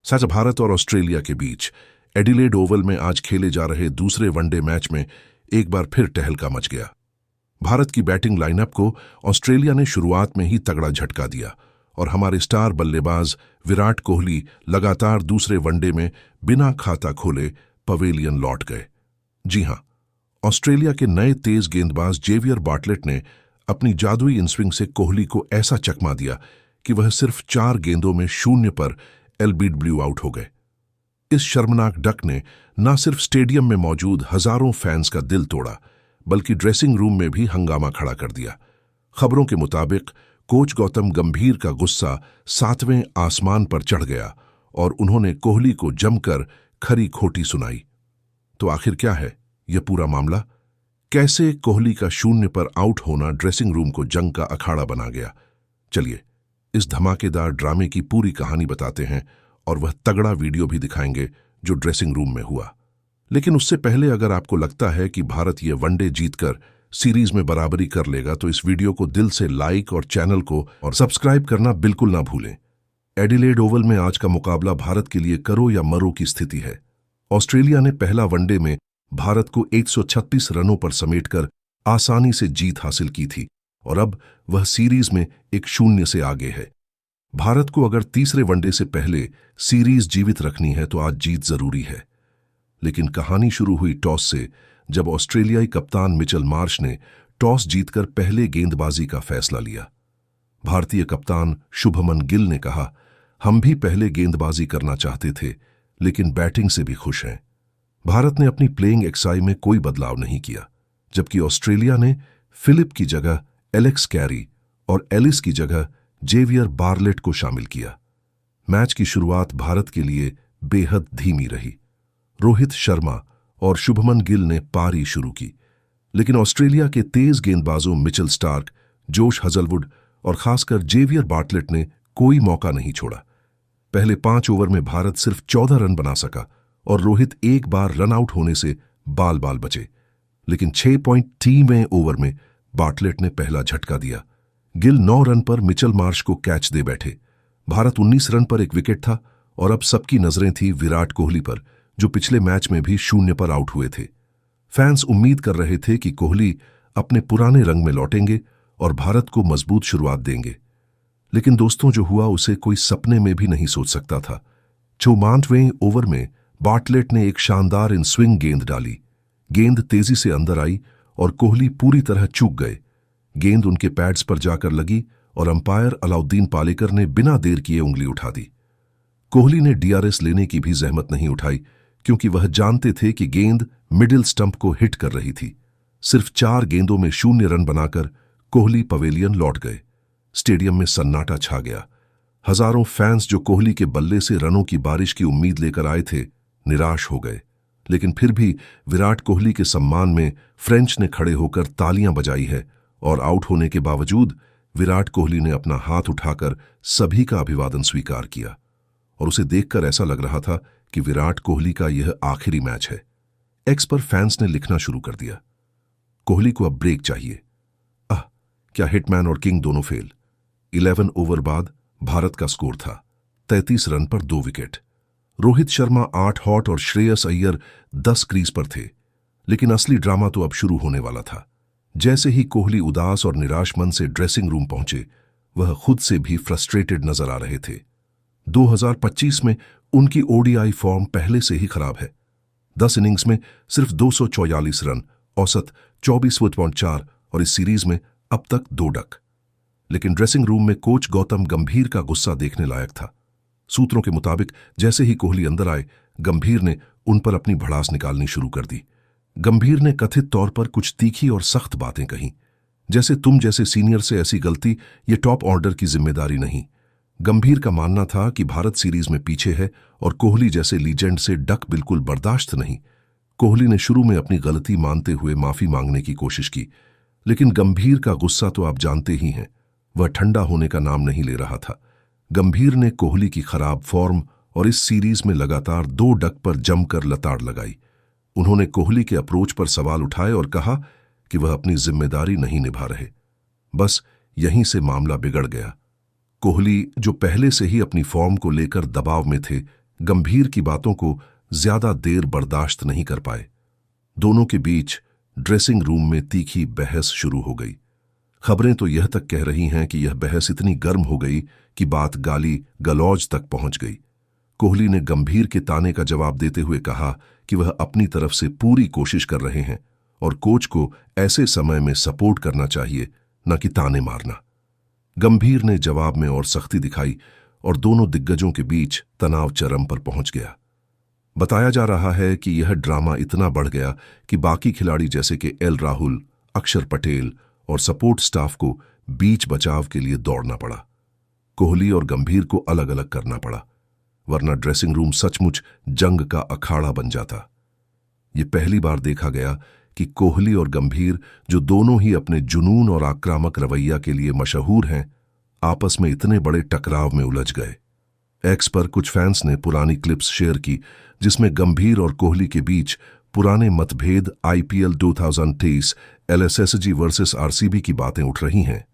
सच भारत और ऑस्ट्रेलिया के बीच Adelaide Oval में आज खेले जा रहे दूसरे वनडे मैच में एक बार फिर टहलका मच गया। भारत की बैटिंग लाइनअप को ऑस्ट्रेलिया ने शुरुआत में ही तगड़ा झटका दिया और हमारे स्टार बल्लेबाज विराट कोहली लगातार दूसरे वनडे में बिना खाता खोले पवेलियन लौट गए। जी हां, ऑस्ट्रेलिया के नए तेज गेंदबाज जेवियर बार्टलेट ने अपनी जादुई इनस्विंग से कोहली को ऐसा चकमा दिया कि वह सिर्फ 4 गेंदों में 0 पर एलबीड ब्लू आउट हो गए। इस शर्मनाक डक ने न सिर्फ स्टेडियम में मौजूद हजारों फैंस का दिल तोड़ा, बल्कि ड्रेसिंग रूम में भी हंगामा खड़ा कर दिया। खबरों के मुताबिक कोच गौतम गंभीर का गुस्सा 7वें आसमान पर चढ़ गया और उन्होंने कोहली को जमकर खरी खोटी सुनाई। तो आखिर क्या है यह पूरा मामला? कैसे कोहली का 0 पर आउट होना ड्रेसिंग रूम को जंग का अखाड़ा बना गया? चलिए इस धमाकेदार ड्रामे की पूरी कहानी बताते हैं और वह तगड़ा वीडियो भी दिखाएंगे जो ड्रेसिंग रूम में हुआ। लेकिन उससे पहले अगर आपको लगता है कि भारत ये वनडे जीतकर सीरीज में बराबरी कर लेगा तो इस वीडियो को दिल से लाइक और चैनल को और सब्सक्राइब करना बिल्कुल ना भूलें। एडिलेड ओवल में आज का मुकाबला भारत के लिए करो या मरो की स्थिति है। ऑस्ट्रेलिया ने पहला वनडे में भारत को 136 रनों पर समेटकर आसानी से जीत हासिल की थी और अब वह सीरीज में 1-0 से आगे है। भारत को अगर तीसरे वनडे से पहले सीरीज जीवित रखनी है तो आज जीत जरूरी है। लेकिन कहानी शुरू हुई टॉस से, जब ऑस्ट्रेलियाई कप्तान मिचेल मार्श ने टॉस जीतकर पहले गेंदबाजी का फैसला लिया। भारतीय कप्तान शुभमन गिल ने कहा, हम भी पहले गेंदबाजी करना चाहते थे लेकिन बैटिंग से भी खुश हैं। भारत ने अपनी प्लेइंग एक्साई में कोई बदलाव नहीं किया, जबकि ऑस्ट्रेलिया ने फिलिप की जगह एलेक्स कैरी और एलिस की जगह जेवियर बार्टलेट को शामिल किया। मैच की शुरुआत भारत के लिए बेहद धीमी रही। रोहित शर्मा और शुभमन गिल ने पारी शुरू की, लेकिन ऑस्ट्रेलिया के तेज गेंदबाजों मिचेल स्टार्क, जोश हजलवुड और खासकर जेवियर बार्टलेट ने कोई मौका नहीं छोड़ा। पहले 5 ओवर में भारत सिर्फ 14 रन बना सका और रोहित एक बार रन आउट होने से बाल बाल बचे। लेकिन 6.3वें ओवर में बार्टलेट ने पहला झटका दिया। गिल 9 रन पर मिचेल मार्श को कैच दे बैठे। भारत 19 रन पर एक विकेट था और अब सबकी नजरें थी विराट कोहली पर, जो पिछले मैच में भी 0 पर आउट हुए थे। फैंस उम्मीद कर रहे थे कि कोहली अपने पुराने रंग में लौटेंगे और भारत को मजबूत शुरुआत देंगे। लेकिन दोस्तों, जो हुआ उसे कोई सपने में भी नहीं सोच सकता था। 54वें ओवर में बार्टलेट ने एक शानदार इन स्विंग गेंद डाली। गेंद तेजी से अंदर आई और कोहली पूरी तरह चूक गए। गेंद उनके पैड्स पर जाकर लगी और अंपायर अलाउद्दीन पालेकर ने बिना देर किए उंगली उठा दी। कोहली ने डीआरएस लेने की भी जहमत नहीं उठाई, क्योंकि वह जानते थे कि गेंद मिडिल स्टंप को हिट कर रही थी। सिर्फ 4 गेंदों में 0 रन बनाकर कोहली पवेलियन लौट गए। स्टेडियम में सन्नाटा छा गया। हजारों फैंस जो कोहली के बल्ले से रनों की बारिश की उम्मीद लेकर आए थे, निराश हो गए। लेकिन फिर भी विराट कोहली के सम्मान में फ्रेंच ने खड़े होकर तालियां बजाई है और आउट होने के बावजूद विराट कोहली ने अपना हाथ उठाकर सभी का अभिवादन स्वीकार किया और उसे देखकर ऐसा लग रहा था कि विराट कोहली का यह आखिरी मैच है। एक्स पर फैंस ने लिखना शुरू कर दिया, कोहली को अब ब्रेक चाहिए। क्या हिटमैन और किंग दोनों फेल। 11 ओवर बाद भारत का स्कोर था 33 रन पर 2 विकेट। रोहित शर्मा 8 हॉट और श्रेयस अय्यर 10 क्रीज पर थे। लेकिन असली ड्रामा तो अब शुरू होने वाला था। जैसे ही कोहली उदास और निराश मन से ड्रेसिंग रूम पहुंचे, वह खुद से भी फ्रस्ट्रेटेड नजर आ रहे थे। 2025 में उनकी ओडीआई फॉर्म पहले से ही खराब है। 10 इनिंग्स में सिर्फ 244 रन, औसत 24.4 और इस सीरीज में अब तक 2 डक। लेकिन ड्रेसिंग रूम में कोच गौतम गंभीर का गुस्सा देखने लायक था। सूत्रों के मुताबिक जैसे ही कोहली अंदर आए, गंभीर ने उन पर अपनी भड़ास निकालनी शुरू कर दी। गंभीर ने कथित तौर पर कुछ तीखी और सख्त बातें कहीं, जैसे तुम जैसे सीनियर से ऐसी गलती ये टॉप ऑर्डर की जिम्मेदारी नहीं। गंभीर का मानना था कि भारत सीरीज में पीछे है और कोहली जैसे लीजेंड से डक बिल्कुल बर्दाश्त नहीं। कोहली ने शुरू में अपनी गलती मानते हुए माफी मांगने की कोशिश की, लेकिन गंभीर का गुस्सा तो आप जानते ही हैं, वह ठंडा होने का नाम नहीं ले रहा था। गंभीर ने कोहली की खराब फॉर्म और इस सीरीज में लगातार 2 डक पर जमकर लताड़ लगाई। उन्होंने कोहली के अप्रोच पर सवाल उठाए और कहा कि वह अपनी जिम्मेदारी नहीं निभा रहे। बस यहीं से मामला बिगड़ गया। कोहली, जो पहले से ही अपनी फॉर्म को लेकर दबाव में थे, गंभीर की बातों को ज्यादा देर बर्दाश्त नहीं कर पाए। दोनों के बीच ड्रेसिंग रूम में तीखी बहस शुरू हो गई। खबरें तो यह तक कह रही हैं कि यह बहस इतनी गर्म हो गई कि बात गाली गलौज तक पहुंच गई। कोहली ने गंभीर के ताने का जवाब देते हुए कहा कि वह अपनी तरफ से पूरी कोशिश कर रहे हैं और कोच को ऐसे समय में सपोर्ट करना चाहिए, न कि ताने मारना। गंभीर ने जवाब में और सख्ती दिखाई और दोनों दिग्गजों के बीच तनाव चरम पर पहुंच गया। बताया जा रहा है कि यह ड्रामा इतना बढ़ गया कि बाकी खिलाड़ी जैसे कि एल राहुल, अक्षर पटेल और सपोर्ट स्टाफ को बीच बचाव के लिए दौड़ना पड़ा। कोहली और गंभीर को अलग अलग करना पड़ा, वरना ड्रेसिंग रूम सचमुच जंग का अखाड़ा बन जाता। ये पहली बार देखा गया कि कोहली और गंभीर, जो दोनों ही अपने जुनून और आक्रामक रवैया के लिए मशहूर हैं, आपस में इतने बड़े टकराव में उलझ गए। एक्स पर कुछ फैंस ने पुरानी क्लिप्स शेयर की जिसमें गंभीर और कोहली के बीच पुराने मतभेद, आईपीएल 2023 एलएसएसजी वर्सेस आरसीबी की बातें उठ रही हैं।